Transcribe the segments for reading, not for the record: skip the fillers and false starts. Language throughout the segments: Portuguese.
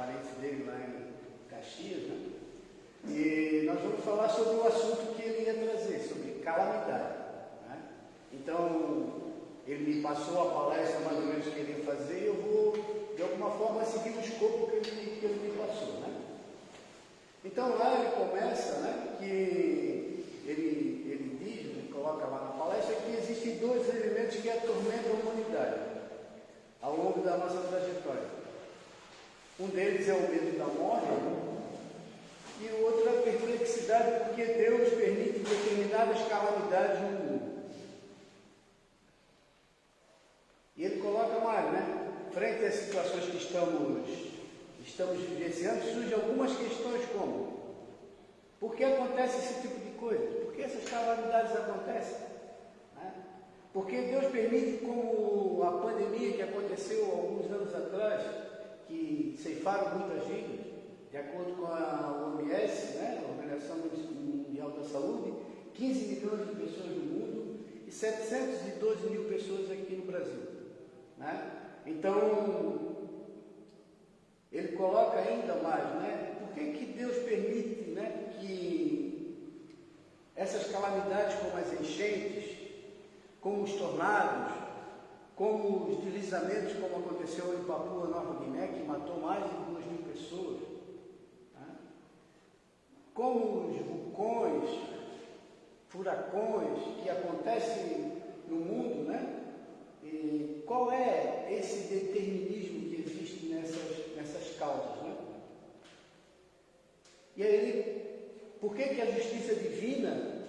parentes dele lá em Caxias, né? E nós vamos falar sobre o assunto que ele ia trazer, sobre calamidade, né? Então, ele me passou a palestra mais ou menos que ele ia fazer e eu vou, de alguma forma, seguir o escopo que ele me passou, né? Então, lá ele começa, né, que ele diz, ele coloca lá na palestra, que existem dois elementos que atormentam a humanidade ao longo da nossa trajetória. Um deles é o medo da morte e o outro é a perplexidade porque Deus permite determinadas calamidades no mundo. E ele coloca mais, né? Frente às situações que estamos vivenciando, surgem algumas questões como: por que acontece esse tipo de coisa? Por que essas calamidades acontecem? Né? Porque Deus permite, como a pandemia que aconteceu alguns anos atrás, que ceifaram muitas vidas, de acordo com a OMS, né, a Organização Mundial da Saúde, 15 milhões de pessoas no mundo e 712 mil pessoas aqui no Brasil. Né? Então, ele coloca ainda mais, né? Por que Deus permite, né, que essas calamidades como as enchentes, como os tornados, como os deslizamentos, como aconteceu em Papua Nova Guiné, que matou mais de 2.000 pessoas, né? Como os vulcões, furacões que acontecem no mundo, né? E qual é esse determinismo que existe nessas causas, né? E aí, por que a justiça divina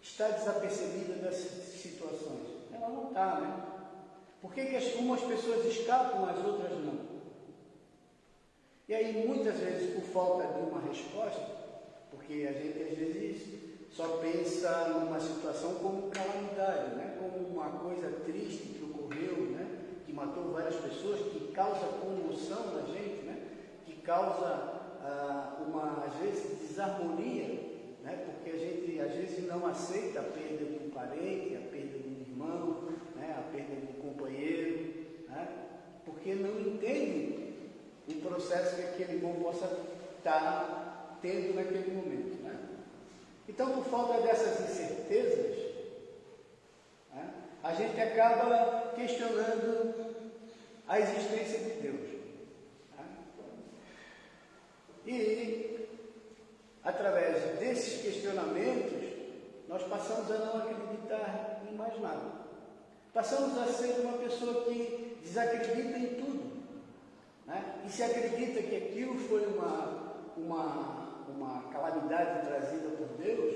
está desapercebida dessas situações? Ela não está, né? Por que umas pessoas escapam, as outras não? E aí, muitas vezes, por falta de uma resposta, porque a gente às vezes só pensa numa situação como calamidade, né? Como uma coisa triste que ocorreu, né? Que matou várias pessoas, que causa comoção na gente, né? Que causa às vezes, desarmonia, né? Porque a gente às vezes não aceita a perda de um parente, a perda de um irmão, né? A perda de um companheiro, né? Porque não entende o processo que aquele irmão possa estar tendo naquele momento, né? Então, por falta dessas incertezas, né, a gente acaba questionando a existência de Deus. Né? E, através desses questionamentos, nós passamos a não acreditar em mais nada. Passamos a ser uma pessoa que desacredita em tudo. Né? E se acredita que aquilo foi uma calamidade trazida por Deus,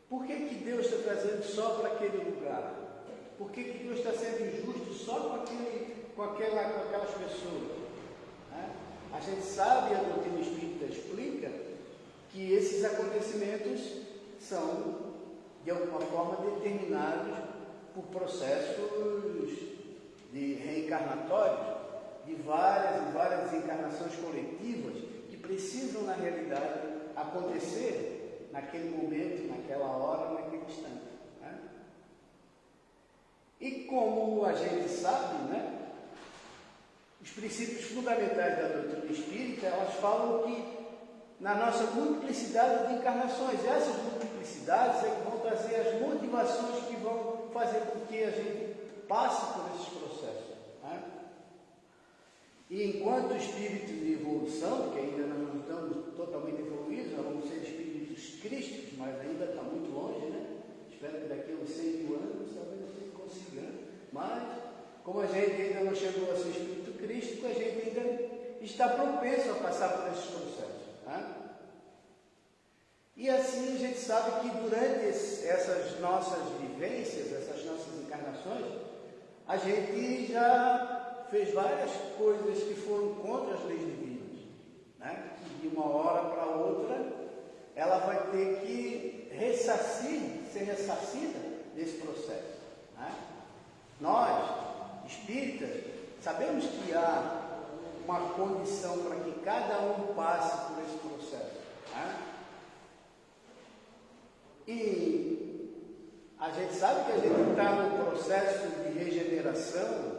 por que Deus está trazendo só para aquele lugar? Por que Deus está sendo injusto só com aquelas pessoas? Né? A gente sabe, a doutrina espírita explica, que esses acontecimentos são, de alguma forma, determinados por processos de reencarnatórios, de várias e várias encarnações coletivas, que precisam, na realidade, acontecer naquele momento, naquela hora, naquele instante. Né? E como a gente sabe, né, os princípios fundamentais da doutrina espírita, elas falam que na nossa multiplicidade de encarnações, essas multiplicidades é que vão trazer as motivações que vão fazer com que a gente passe por esses processos. Né? E enquanto espírito de evolução, que ainda não estamos totalmente evoluídos, nós vamos ser espíritos crísticos, mas ainda está muito longe, né? Espero que daqui a uns 100 mil anos talvez a gente consiga. Mas, como a gente ainda não chegou a ser espírito crístico, a gente ainda está propenso a passar por esses processos. Né? E assim a gente sabe que durante essas nossas vivências, essas nossas encarnações, a gente já fez várias coisas que foram contra as leis divinas, né? Que de uma hora para outra ela vai ter que ser ressarcida desse processo. Né? Nós, espíritas, sabemos que há uma condição para que cada um passe por esse processo. Né? E a gente sabe que a gente está no processo de regeneração,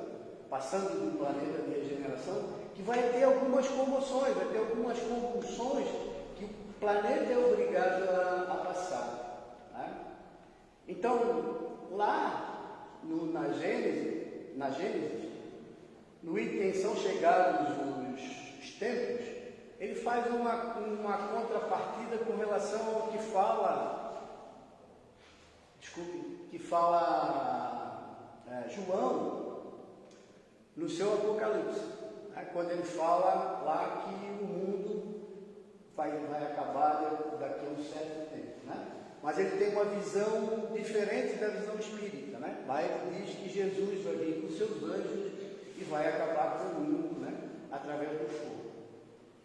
passando de um planeta de regeneração, que vai ter algumas comoções, vai ter algumas convulsões que o planeta é obrigado a passar. Né? Então, lá na Gênesis, no item são chegados os tempos, ele faz uma contrapartida com relação ao que fala João no seu Apocalipse, né? Quando ele fala lá que o mundo vai acabar daqui a um certo tempo, né? Mas ele tem uma visão diferente da visão espírita, né? Lá ele diz que Jesus vai vir com seus anjos e vai acabar com o mundo, né? Através do fogo.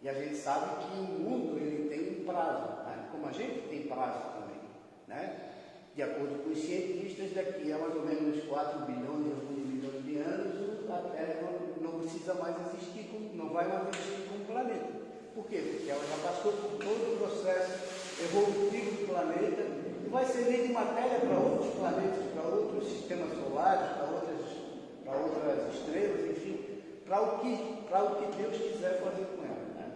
E a gente sabe que o mundo ele tem um prazo, né? Como a gente tem prazo também, né? De acordo com os cientistas, daqui a mais ou menos 4 bilhões e alguns milhões de anos, a Terra não precisa mais existir, não vai mais existir como planeta. Por quê? Porque ela já passou por todo o processo evolutivo do planeta e vai servir de matéria para outros planetas, para outros sistemas solares, para outras estrelas, enfim, para o que Deus quiser fazer com ela. Né?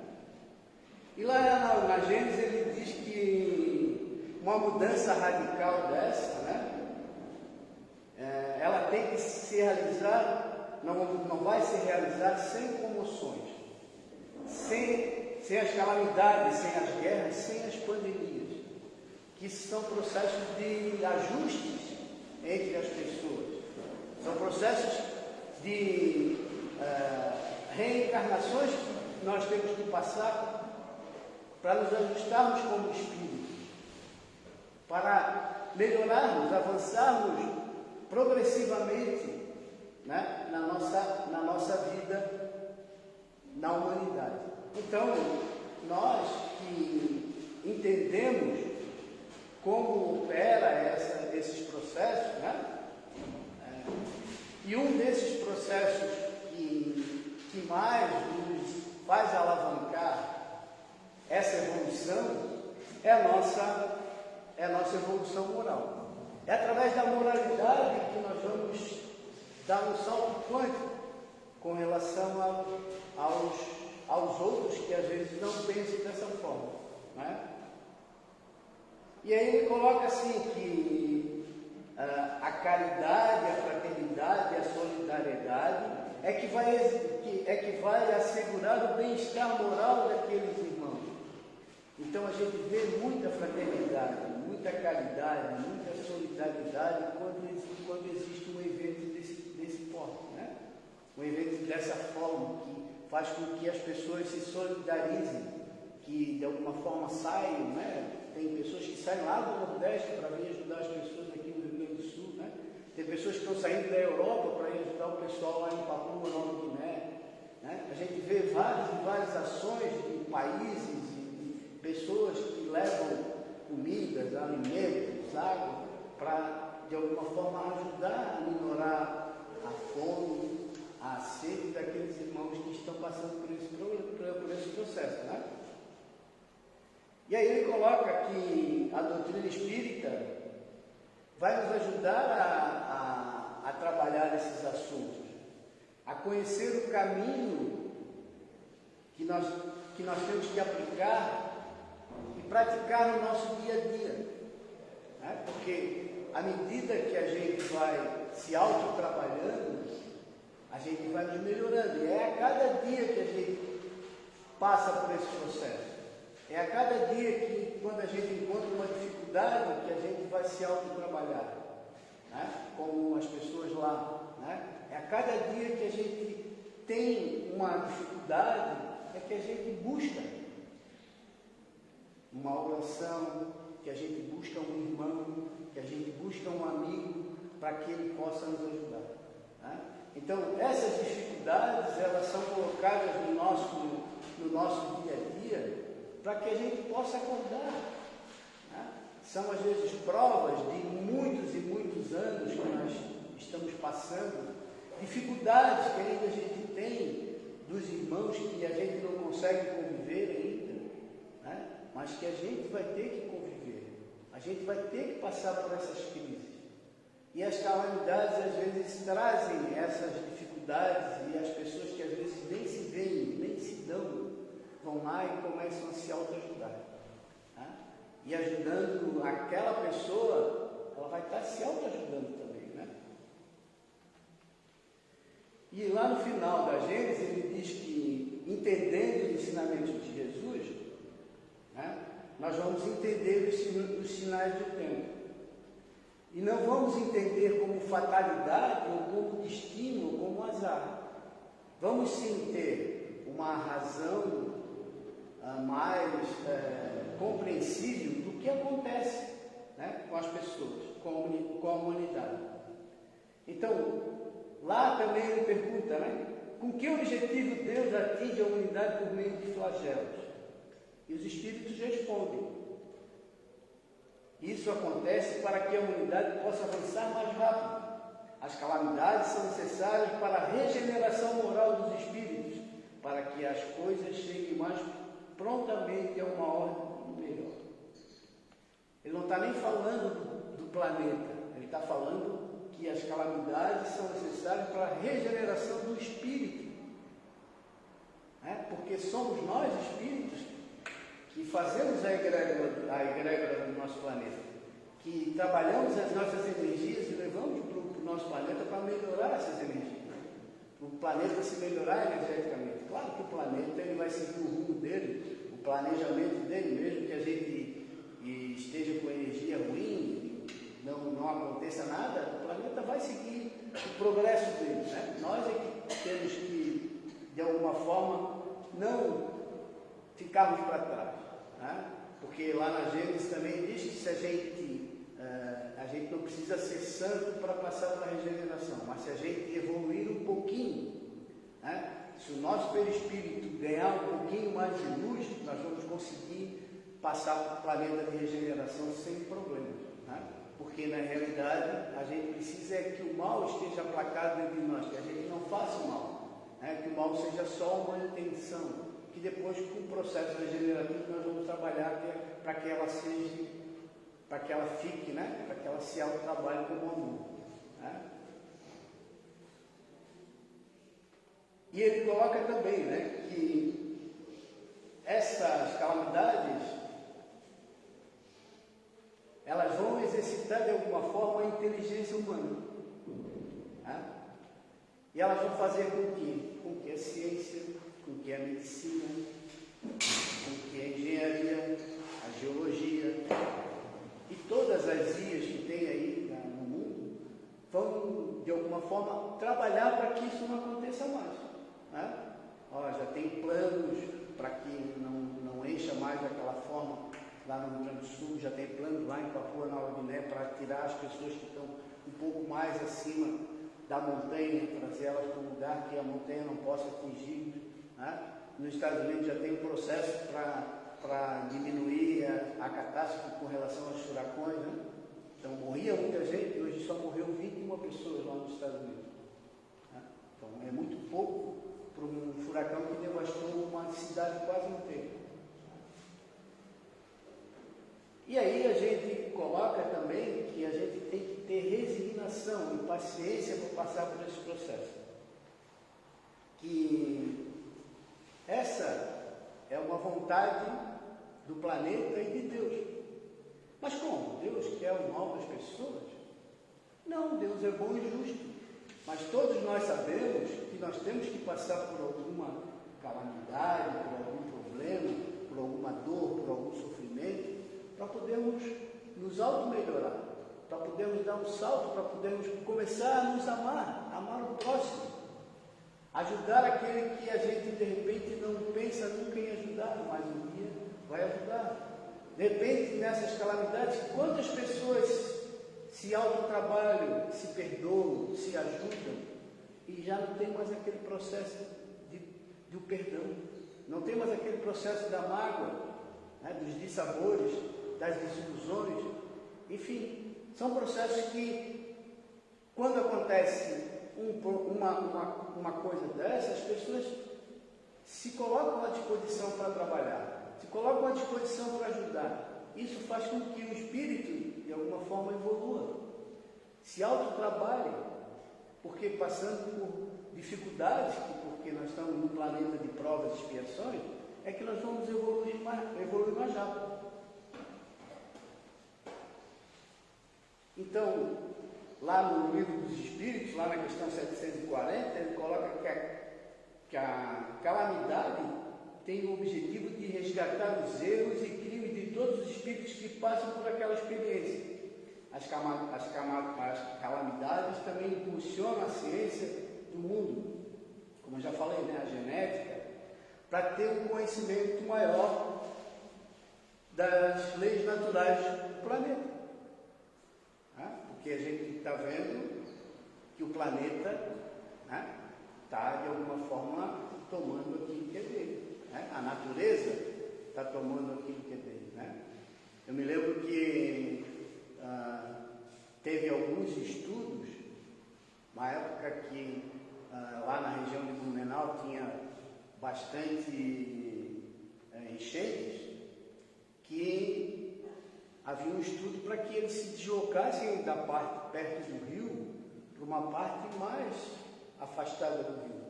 E lá na Gênesis ele diz que uma mudança radical dessa, né? Ela tem que se realizar, não vai ser realizada sem comoções, sem as calamidades, sem as guerras, sem as pandemias, que são processos de ajustes entre as pessoas, são processos de reencarnações que nós temos que passar para nos ajustarmos como espíritos, para melhorarmos, avançarmos progressivamente, né, na nossa vida, na humanidade. Então, nós que entendemos como opera esses processos, né, e um desses processos que mais nos faz alavancar essa evolução é a nossa evolução moral. É através da moralidade que nós vamos dar um salto quântico com relação aos outros que às vezes não pensam dessa forma. Né? E aí ele coloca assim que a caridade, a fraternidade, a solidariedade é que vai assegurar o bem-estar moral daqueles irmãos. Então a gente vê muita fraternidade, muita caridade, muita solidariedade quando existe um evento desse porte, né? Um evento dessa forma, que faz com que as pessoas se solidarizem, que de alguma forma saiam, né? Tem pessoas que saem lá do Nordeste para vir ajudar as pessoas aqui no Rio Grande do Sul, né? Tem pessoas que estão saindo da Europa para ir ajudar o pessoal lá em Papua Nova Guiné, né? A gente vê várias e várias ações de países e pessoas que levam comidas, alimentos, água, para de alguma forma ajudar a minorar a fome, a sede daqueles irmãos que estão passando por esse processo, né? E aí ele coloca que a doutrina espírita vai nos ajudar a trabalhar esses assuntos, a conhecer o caminho que nós temos que aplicar e praticar no nosso dia a dia, né? Porque à medida que a gente vai se autotrabalhando, a gente vai nos melhorando. E é a cada dia que a gente passa por esse processo. É a cada dia que, quando a gente encontra uma dificuldade, que a gente vai se autotrabalhar, né? Como as pessoas lá, né? É a cada dia que a gente tem uma dificuldade, é que a gente busca uma oração, que a gente busca um irmão, que a gente busca um amigo, para que ele possa nos ajudar, né? Então, essas dificuldades, elas são colocadas no nosso dia a dia, para que a gente possa acordar, né? São às vezes provas de muitos e muitos anos que nós estamos passando, dificuldades que ainda a gente tem dos irmãos que a gente não consegue conviver ainda, né? Mas que a gente vai ter que conviver, a gente vai ter que passar por essas crises. E as calamidades às vezes trazem essas dificuldades, e as pessoas que às vezes nem se veem nem se dão, vão lá e começam a se autoajudar. Tá? E ajudando aquela pessoa, ela vai estar se autoajudando também, né? E lá no final da Gênesis, ele diz que, entendendo os ensinamentos de Jesus, né, nós vamos entender os sinais do tempo. E não vamos entender como fatalidade, ou como destino, ou como azar. Vamos sim ter uma razão mais compreensível do que acontece, né, com as pessoas, com a humanidade. Então, lá também ele pergunta, né, com que objetivo Deus atinge a humanidade por meio de flagelos? E os Espíritos respondem. Isso acontece para que a humanidade possa avançar mais rápido. As calamidades são necessárias para a regeneração moral dos espíritos, para que as coisas cheguem mais prontamente a uma ordem melhor. Ele não está nem falando do planeta, ele está falando que as calamidades são necessárias para a regeneração do espírito. Porque somos nós, espíritos, que fazemos a egrégora do nosso planeta, que trabalhamos as nossas energias e levamos para o nosso planeta para melhorar essas energias, para o planeta se melhorar energeticamente. Claro que o planeta ele vai seguir o rumo dele, o planejamento dele, mesmo que a gente esteja com energia ruim, não aconteça nada, o planeta vai seguir o progresso dele, né? Nós é que temos que, de alguma forma, não ficarmos para trás, né? Porque lá na Gênesis também diz que se a gente não precisa ser santo para passar pela regeneração, mas se a gente evoluir um pouquinho, né? Se o nosso perispírito ganhar um pouquinho mais de luz, nós vamos conseguir passar para o planeta de regeneração sem problemas, né? Porque na realidade a gente precisa é que o mal esteja aplacado dentro de nós, que a gente não faça o mal, né? Que o mal seja só uma intenção, que depois com o processo regenerativo nós vamos trabalhar para que ela seja, para que ela fique, né? Para que ela se autotrabalhe como amor, né? E ele coloca também, né, que essas calamidades elas vão exercitar de alguma forma a inteligência humana, né? E elas vão fazer com que a ciência, com que a medicina, com que a engenharia, a geologia e todas as IAs que tem aí no mundo vão de alguma forma trabalhar para que isso não aconteça mais, né? Já tem planos para que não encha mais daquela forma lá no Rio Grande do Sul, já tem planos lá em Papua Nova Guiné para tirar as pessoas que estão um pouco mais acima da montanha, trazer elas para um lugar que a montanha não possa atingir, né? Nos Estados Unidos já tem um processo para diminuir a catástrofe com relação aos furacões, né? Então morria muita gente, hoje só morreu 21 pessoas lá nos Estados Unidos, né? Então é muito pouco para um furacão que devastou uma cidade quase inteira. E aí a gente coloca também que a gente tem que ter resignação e paciência para passar por esse processo. Que essa é uma vontade do planeta e de Deus. Mas como? Deus quer o mal das pessoas? Não, Deus é bom e justo. Mas todos nós sabemos que nós temos que passar por alguma calamidade, por algum problema, por alguma dor, por algum sofrimento, para podermos nos auto-melhorar, para podermos dar um salto, para podermos começar a nos amar o próximo, ajudar aquele que a gente de repente não pensa nunca em ajudar, mas um dia vai ajudar. De repente, nessas calamidades, quantas pessoas se autotrabalham, se perdoam, se ajudam, e já não tem mais aquele processo do perdão, não tem mais aquele processo da mágoa, né, dos dissabores, das desilusões, enfim, são processos que, quando acontece uma coisa dessa, as pessoas se colocam à disposição para trabalhar, se colocam à disposição para ajudar. Isso faz com que o espírito, de alguma forma, evolua, se autotrabalhe, porque passando dificuldades, porque nós estamos num planeta de provas e expiações, é que nós vamos evoluir mais rápido. Então, lá no Livro dos Espíritos, lá na questão 740, ele coloca que a calamidade tem o objetivo de resgatar os erros e crimes de todos os espíritos que passam por aquela experiência. As calamidades também impulsionam a ciência do mundo, como eu já falei, né, a genética, para ter um conhecimento maior das leis naturais do planeta. Porque a gente está vendo que o planeta está, de alguma forma, tomando aquilo que é dele. A natureza está tomando aquilo que é dele. Eu me lembro que teve alguns estudos, na época que lá na região de Blumenau tinha bastante enchentes, que havia um estudo para que eles se deslocassem da parte perto do rio para uma parte mais afastada do rio.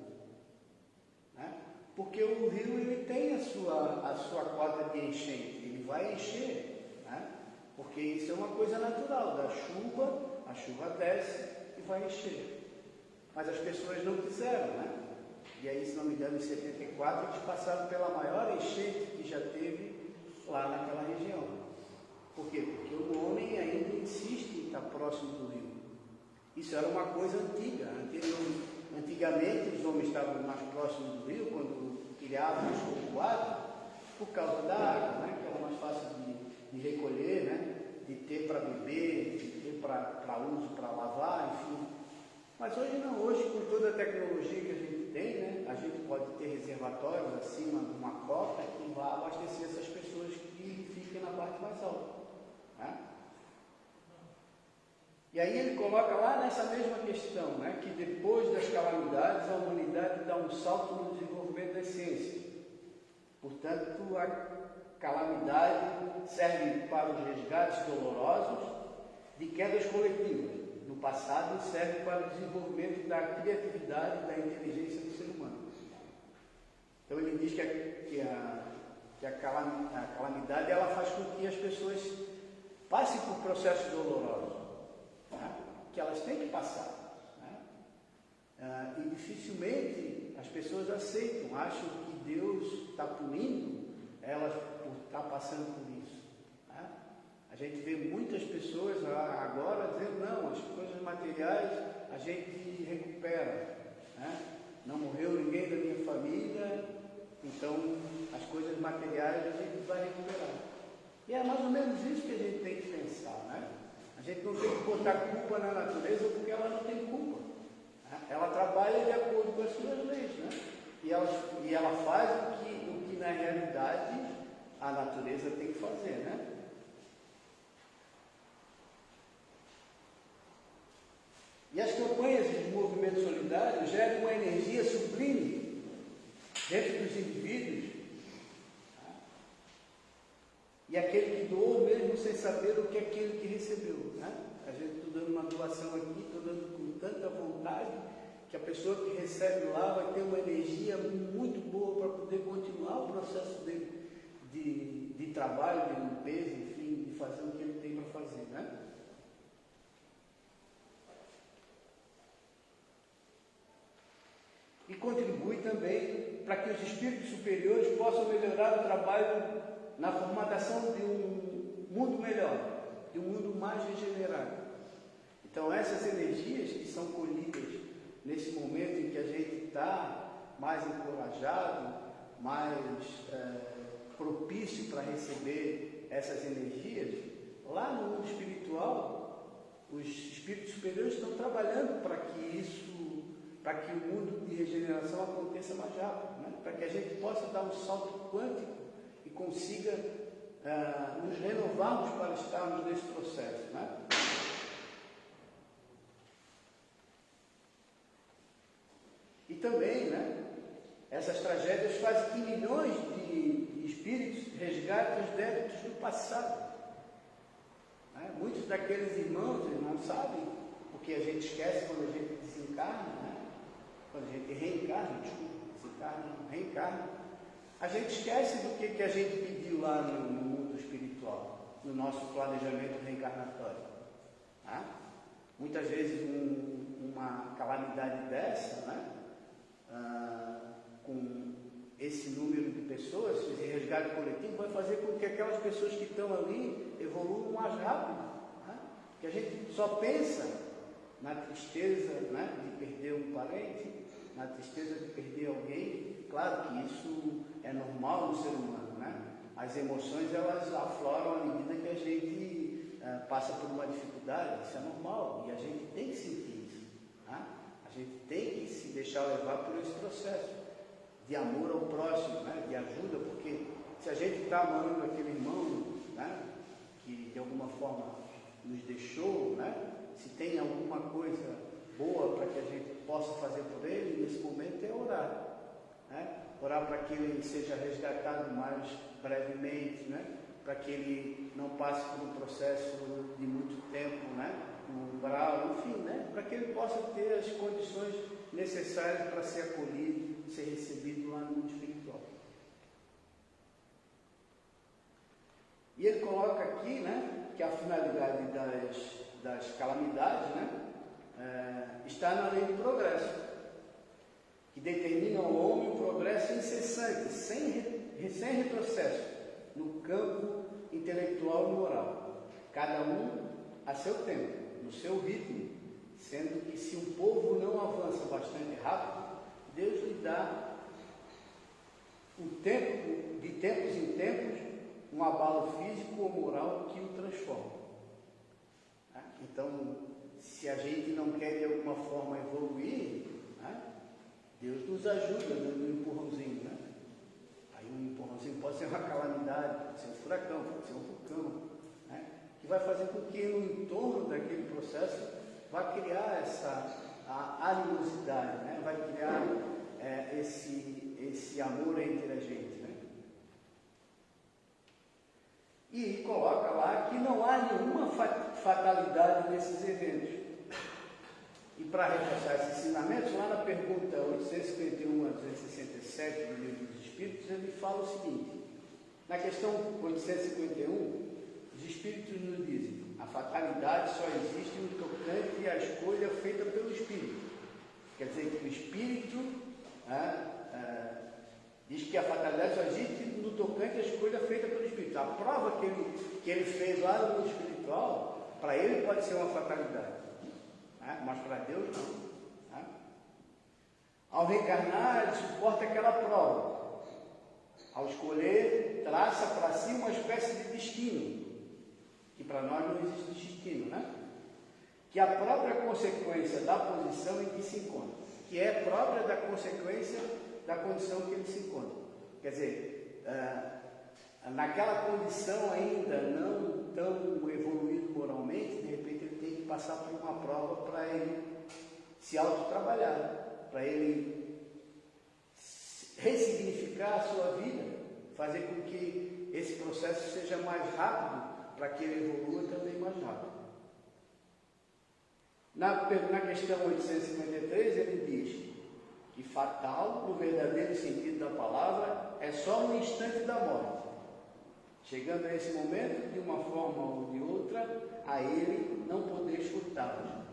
Porque o rio ele tem a sua cota de enchente, ele vai encher. Porque isso é uma coisa natural, da chuva, a chuva desce e vai encher. Mas as pessoas não quiseram, E aí, se não me engano, em 74, eles passaram pela maior enchente que já teve lá naquela região. Por quê? Porque o homem ainda insiste em estar próximo do rio. Isso era uma coisa antiga. Antigamente, os homens estavam mais próximos do rio, quando criavam os povoados, por causa da água, que era mais fácil de recolher, de ter para beber, de ter para uso, para lavar, enfim. Mas hoje não, hoje com toda a tecnologia que a gente tem, a gente pode ter reservatórios acima de uma cota que vai abastecer essas pessoas que fiquem na parte mais alta. E aí ele coloca lá nessa mesma questão, que depois das calamidades a humanidade dá um salto no desenvolvimento das ciências. Portanto, a calamidade serve para os resgates dolorosos de quedas coletivas. No passado, serve para o desenvolvimento da criatividade e da inteligência do ser humano. Então, ele diz que a calamidade ela faz com que as pessoas passem por processos dolorosos, que elas têm que passar. E dificilmente as pessoas aceitam, acham que Deus está punindo elas por estar passando por isso. A gente vê muitas pessoas agora dizendo, não, as coisas materiais a gente recupera. Não morreu ninguém da minha família, então as coisas materiais a gente vai recuperar. E é mais ou menos isso que a gente tem que pensar. A gente não tem que botar culpa na natureza porque ela não tem culpa. Ela trabalha de acordo com as suas leis. E ela faz o que na realidade a natureza tem que fazer. E as campanhas de movimento solidário geram uma energia sublime dentro dos indivíduos. E aquele que doou mesmo sem saber o que é aquele que recebeu. A gente está dando uma doação aqui, estou dando com tanta vontade, que a pessoa que recebe lá vai ter uma energia muito boa para poder continuar o processo dele de trabalho, de limpeza, enfim, de fazer o que ele tem para fazer. E contribui também para que os espíritos superiores possam melhorar o trabalho na formatação de um mundo melhor, de um mundo mais regenerado. Então essas energias que são colhidas nesse momento em que a gente está mais encorajado, mais propício para receber essas energias, lá no mundo espiritual, os espíritos superiores estão trabalhando para que o mundo de regeneração aconteça mais rápido, para que a gente possa dar um salto quântico e consiga nos renovarmos para estarmos nesse processo. E também, essas tragédias fazem que milhões de espíritos resgatem os débitos do passado. Muitos daqueles irmãos, eles não sabem, porque a gente esquece quando a gente desencarna, quando a gente reencarna, desencarna, reencarna, a gente esquece do que a gente pediu lá no mundo espiritual, no nosso planejamento reencarnatório. Tá? Muitas vezes uma calamidade dessa, né? Com esse número de pessoas, esse resgate coletivo, vai fazer com que aquelas pessoas que estão ali evoluam mais rápido. Né? Porque a gente só pensa na tristeza, né, de perder um parente, na tristeza de perder alguém. Claro que isso é normal no ser humano, né? As emoções, elas afloram à medida que a gente passa por uma dificuldade. Isso é normal e a gente tem que sentir isso. Né? A gente tem que se deixar levar por esse processo de amor ao próximo, né? De ajuda, porque se a gente está amando aquele irmão, né, que de alguma forma nos deixou, né? Se tem alguma coisa boa para que a gente possa fazer por ele, nesse momento é orar. Né? Orar para que ele seja resgatado mais brevemente, né? Para que ele não passe por um processo de muito tempo, né? No umbral, enfim, né? Para que ele possa ter as condições necessárias para ser acolhido, ser recebido lá no mundo espiritual. E ele coloca aqui, né, que a finalidade das calamidades, né, está na lei do progresso, que determina ao homem o progresso incessante, sem retrocesso, no campo intelectual e moral, cada um a seu tempo, no seu ritmo, sendo que se um povo não avança bastante rápido, Deus lhe dá de tempos em tempos um abalo físico ou moral que o transforma. Então, se a gente não quer de alguma forma evoluir, né, Deus nos ajuda dando um empurrãozinho, né? Aí um empurrãozinho pode ser uma calamidade, pode ser um furacão, pode ser um vulcão, né? Que vai fazer com que no entorno daquele processo vai criar a animosidade, né? Vai criar esse amor entre a gente, né? E coloca lá que não há nenhuma fatalidade nesses eventos. E para reforçar esses ensinamentos, lá na pergunta 851 a 267 do Livro dos Espíritos, ele fala o seguinte: na questão 851, os Espíritos nos dizem: a fatalidade só existe no tocante à escolha feita pelo Espírito. Quer dizer que o Espírito diz que a fatalidade só existe no tocante à escolha feita pelo Espírito. A prova que ele fez lá no mundo espiritual, para ele pode ser uma fatalidade, mas para Deus não. Ao reencarnar, ele suporta aquela prova. Ao escolher, traça para si uma espécie de destino, que para nós não existe destino, né? Que é a própria consequência da posição em que se encontra, que é própria da consequência da condição que ele se encontra. Quer dizer, naquela condição ainda não tão evoluído moralmente, de repente ele tem que passar por uma prova para ele se autotrabalhar, para ele ressignificar a sua vida, fazer com que esse processo seja mais rápido, para que ele evolua também mais rápido. Na questão 853, ele diz que fatal, no verdadeiro sentido da palavra, é só no instante da morte. Chegando a esse momento, de uma forma ou de outra, a ele não poder escutá-lo.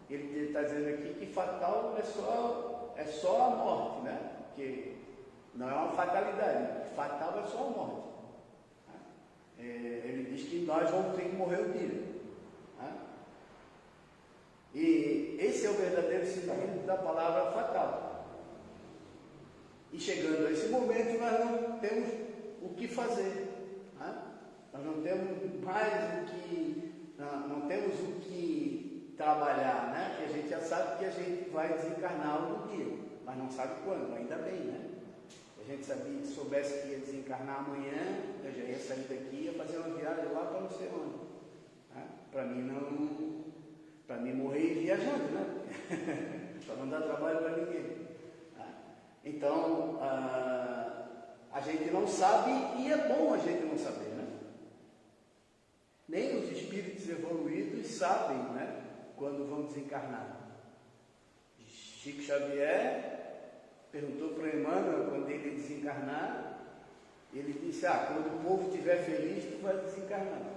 Ele está dizendo aqui que fatal é só a morte, né? Porque não é uma fatalidade, fatal é só a morte. Ele diz que nós vamos ter que morrer um dia. E esse é o verdadeiro sentido da palavra fatal. E chegando a esse momento, nós não temos o que fazer. Nós não temos mais não temos o que trabalhar, né? Que a gente já sabe que a gente vai desencarnar algum dia, mas não sabe quando, ainda bem, né? Se a gente soubesse que ia desencarnar amanhã, eu já ia sair daqui e ia fazer uma viagem lá para não sei onde. Para mim morrer viajando, né? Para não dar trabalho para ninguém. Então, a gente não sabe, e é bom a gente não saber, né? Nem os espíritos evoluídos sabem, né, quando vão desencarnar. Chico Xavier perguntou para Emmanuel, quando ele desencarnar, ele disse, quando o povo estiver feliz, tu vai desencarnar.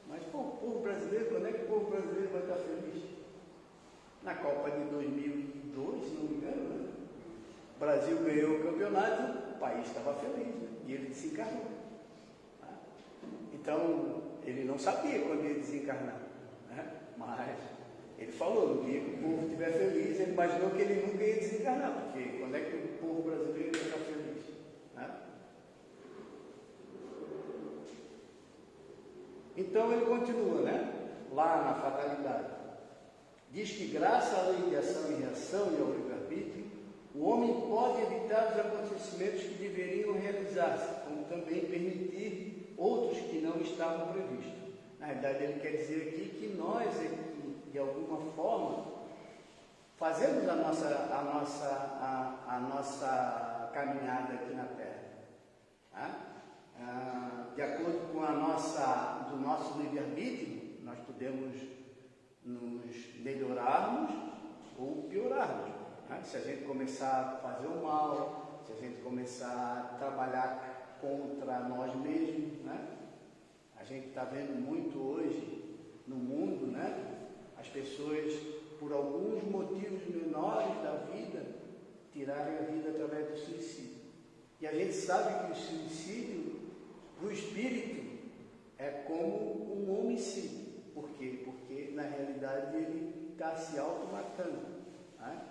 Mas, pô, o povo brasileiro, quando é que o povo brasileiro vai estar feliz? Na Copa de 2002, se não me engano, né? O Brasil ganhou o campeonato, o país estava feliz, né? E ele desencarnou. Tá? Então, ele não sabia quando ia desencarnar, né? Mas ele falou, no dia que o povo estiver feliz, ele imaginou que ele nunca ia desencarnar, porque quando é que o povo brasileiro ia estar feliz? Né? Então ele continua, né? Lá na fatalidade. Diz que graças à lei de ação e reação e ao livre-arbítrio, o homem pode evitar os acontecimentos que deveriam realizar-se, como também permitir outros que não estavam previstos. Na realidade, ele quer dizer aqui que nós, de alguma forma, fazemos a nossa caminhada aqui na Terra. Tá? De acordo com do nosso livre-arbítrio, nós podemos nos melhorarmos ou piorarmos. Né? Se a gente começar a fazer o mal, se a gente começar a trabalhar contra nós mesmos, né? A gente está vendo muito hoje no mundo, né? As pessoas, por alguns motivos menores da vida, tirarem a vida através do suicídio. E a gente sabe que o suicídio, para o espírito, é como um homicídio. Por quê? Porque, na realidade, ele está se automatando. Né?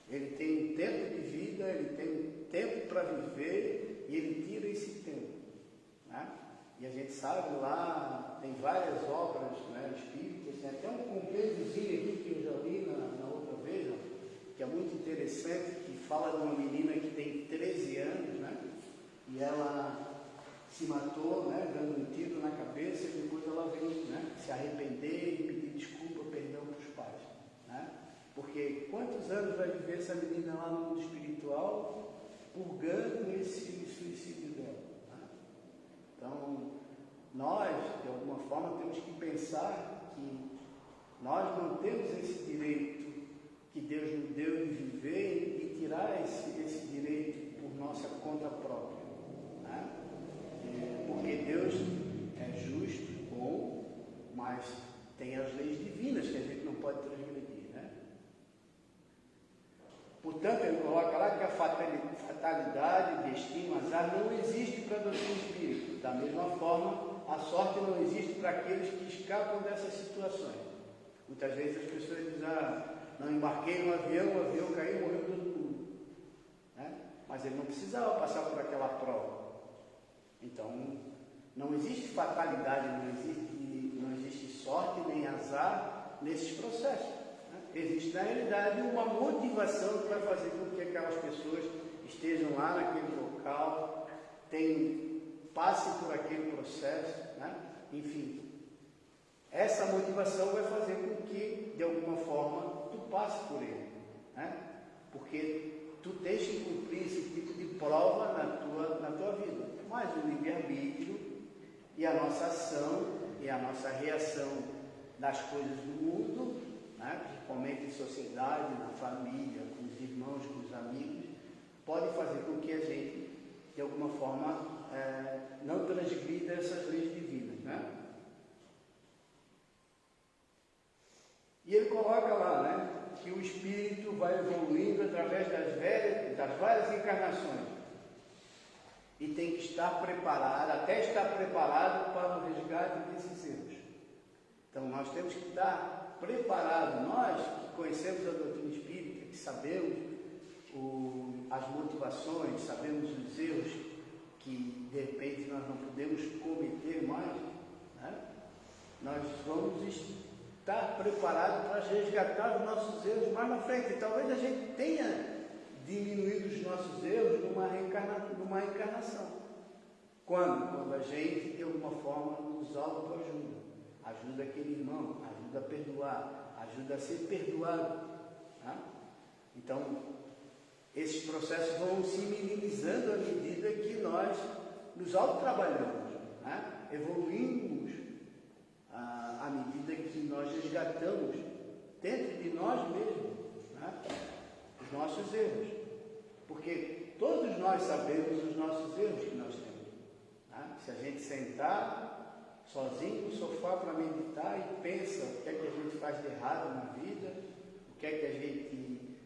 Ele tem um tempo de vida, ele tem um tempo para viver, e ele tira esse tempo. Né? E a gente sabe lá, tem várias obras, né, espíritas, tem até um compêndiozinho aqui que eu já li na outra vez, que é muito interessante, que fala de uma menina que tem 13 anos, né, e ela se matou, né, dando um tiro na cabeça, e depois ela veio, né, se arrepender e pedir desculpa, perdão para os pais. Né? Porque quantos anos vai viver essa menina lá no mundo espiritual, purgando esse suicídio dela? Então, nós, de alguma forma, temos que pensar que nós não temos esse direito que Deus nos deu de viver e tirar esse direito por nossa conta própria. Né? Porque Deus é justo, bom, mas tem as leis divinas que a gente não pode transgredir. Né? Portanto, ele coloca lá que a fatalidade, destino, azar não existe para a doutrina espírita. Da mesma forma, a sorte não existe para aqueles que escapam dessas situações. Muitas vezes as pessoas dizem, não embarquei no avião, o avião caiu, morreu todo mundo. Né? Mas ele não precisava passar por aquela prova. Então, não existe fatalidade, não existe sorte nem azar nesses processos. Existe, na realidade, uma motivação que vai fazer com que aquelas pessoas estejam lá naquele local, passem por aquele processo, né? Enfim. Essa motivação vai fazer com que, de alguma forma, tu passe por ele. Né? Porque tu tens que cumprir esse tipo de prova na tua vida. Mas o livre-arbítrio e a nossa ação e a nossa reação das coisas do mundo, né, principalmente em sociedade, na família, com os irmãos, com os amigos, pode fazer com que a gente, de alguma forma, não transgrida essas leis divinas. Né? E ele coloca lá, né, que o espírito vai evoluindo através das várias encarnações e tem que estar preparado, até estar preparado para o resgate desses erros. Então nós temos que estar preparados, nós que conhecemos a doutrina espírita, que sabemos as motivações, sabemos os erros que de repente nós não podemos cometer mais, né? Nós vamos estar preparados para resgatar os nossos erros mais na frente. E talvez a gente tenha diminuído os nossos erros numa encarnação. Quando a gente, de alguma forma, nos autoajuda. Ajuda aquele irmão, ajuda a perdoar, ajuda a ser perdoado. Tá? Então, esses processos vão se minimizando à medida que nós nos autotrabalhamos, né? Evoluímos à medida que nós resgatamos dentro de nós mesmos, né, os nossos erros. Porque todos nós sabemos os nossos erros que nós temos. Tá? Se a gente sentar sozinho no sofá para meditar e pensa o que é que a gente faz de errado na vida, o que é que a gente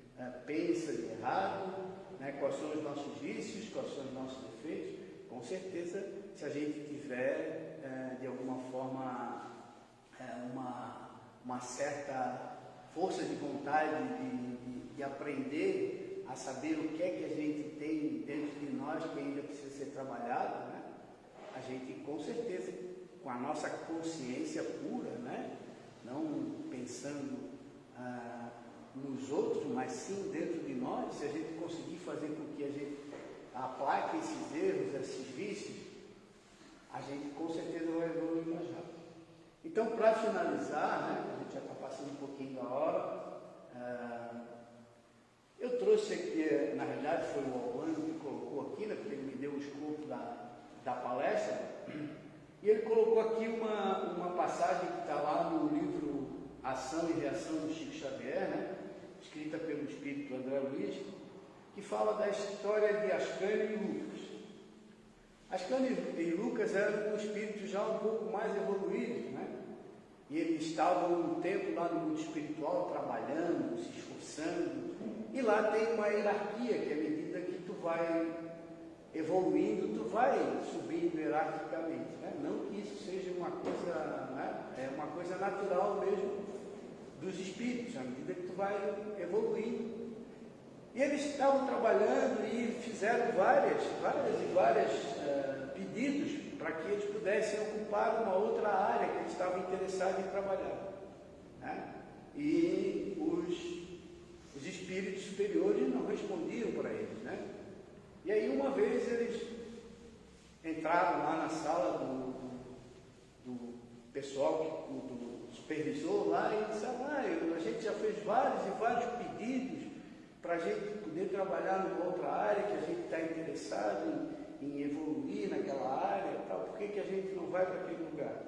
pensa de errado, né? Quais são os nossos vícios, quais são os nossos defeitos, com certeza, se a gente tiver, de alguma forma, uma certa força de vontade de aprender a saber o que é que a gente tem dentro de nós que ainda precisa ser trabalhado, né? A gente, com certeza, com a nossa consciência pura, né? Não pensando nos outros, mas sim dentro de nós, se a gente conseguir fazer com que a gente aplaque esses erros, esses vícios, a gente com certeza vai evoluir mais rápido. Então, para finalizar, né, a gente já está passando um pouquinho da hora, eu trouxe aqui, na realidade foi o Albano que colocou aqui, né, porque ele me deu o escopo da palestra, e ele colocou aqui uma passagem que está lá no livro Ação e Reação do Chico Xavier, né, escrita pelo espírito André Luiz, que fala da história de Ascânio e Lucas. Ascânio e Lucas eram espíritos já um pouco mais evoluídos, né? E eles estavam um tempo lá no mundo espiritual, trabalhando, se esforçando, e lá tem uma hierarquia, que à medida que tu vai evoluindo, tu vai subindo hierarquicamente, né? Não que isso seja uma coisa, né? É uma coisa natural mesmo dos espíritos, à medida que tu vai evoluindo. E eles estavam trabalhando e fizeram vários pedidos para que eles pudessem ocupar uma outra área que eles estavam interessados em trabalhar, né? E os espíritos superiores não respondiam para eles, né? E aí uma vez eles entraram lá na sala do pessoal, do supervisor lá, e disseram, a gente já fez vários e vários pedidos para a gente poder trabalhar numa outra área que a gente está interessado em evoluir naquela área, tal. Por que a gente não vai para aquele lugar?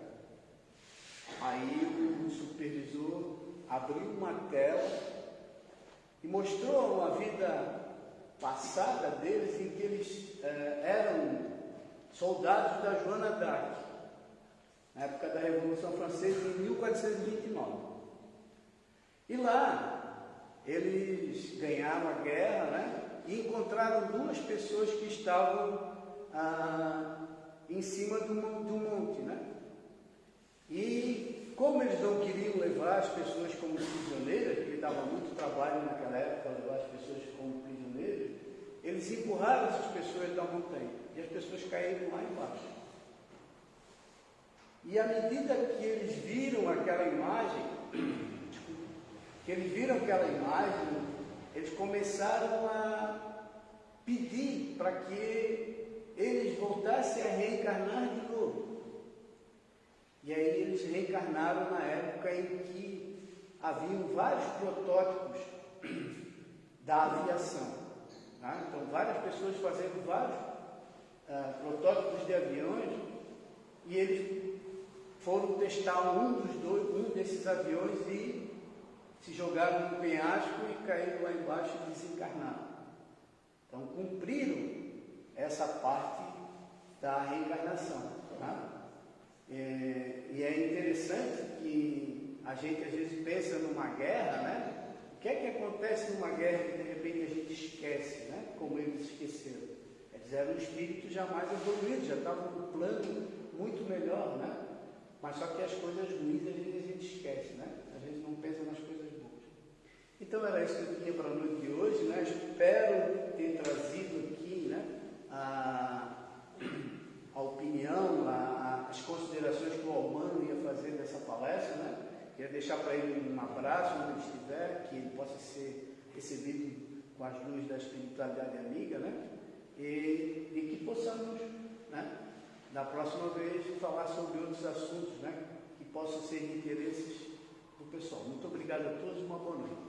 Aí o supervisor abriu uma tela e mostrou uma vida passada deles em que eles eram soldados da Joana d'Arc, na época da Revolução Francesa, em 1429. E lá eles ganharam a guerra, né? E encontraram duas pessoas que estavam em cima do monte, né? E como eles não queriam levar as pessoas como prisioneiras, porque dava muito trabalho naquela época levar as pessoas como prisioneiras, eles empurraram essas pessoas da montanha e as pessoas caíram lá embaixo. E à medida que eles viram aquela imagem, eles começaram a pedir para que eles voltassem a reencarnar de novo. E aí eles reencarnaram na época em que haviam vários protótipos da aviação. Tá? Então, várias pessoas fazendo vários protótipos de aviões, e eles foram testar um desses aviões e se jogaram no penhasco e caíram lá embaixo e desencarnaram. Então, cumpriram essa parte da reencarnação. Tá? E é interessante que a gente às vezes pensa numa guerra, né? O que é que acontece numa guerra que de repente a gente esquece, né? Como eles esqueceram. Eles eram espíritos já mais evoluídos, já estavam num plano muito melhor, né? Mas só que as coisas ruins às vezes a gente esquece, né? Às vezes não pensa nas coisas boas. Então era isso que eu tinha para a noite de hoje, né? Espero ter trazido aqui, né? A opinião, as considerações que o Albano ia fazer dessa palestra, né? Queria deixar para ele um abraço onde ele estiver, que ele possa ser recebido com as luzes da espiritualidade amiga, né? E que possamos, né? Da próxima vez falar sobre outros assuntos, né? Que possam ser de interesses do pessoal. Muito obrigado a todos e uma boa noite.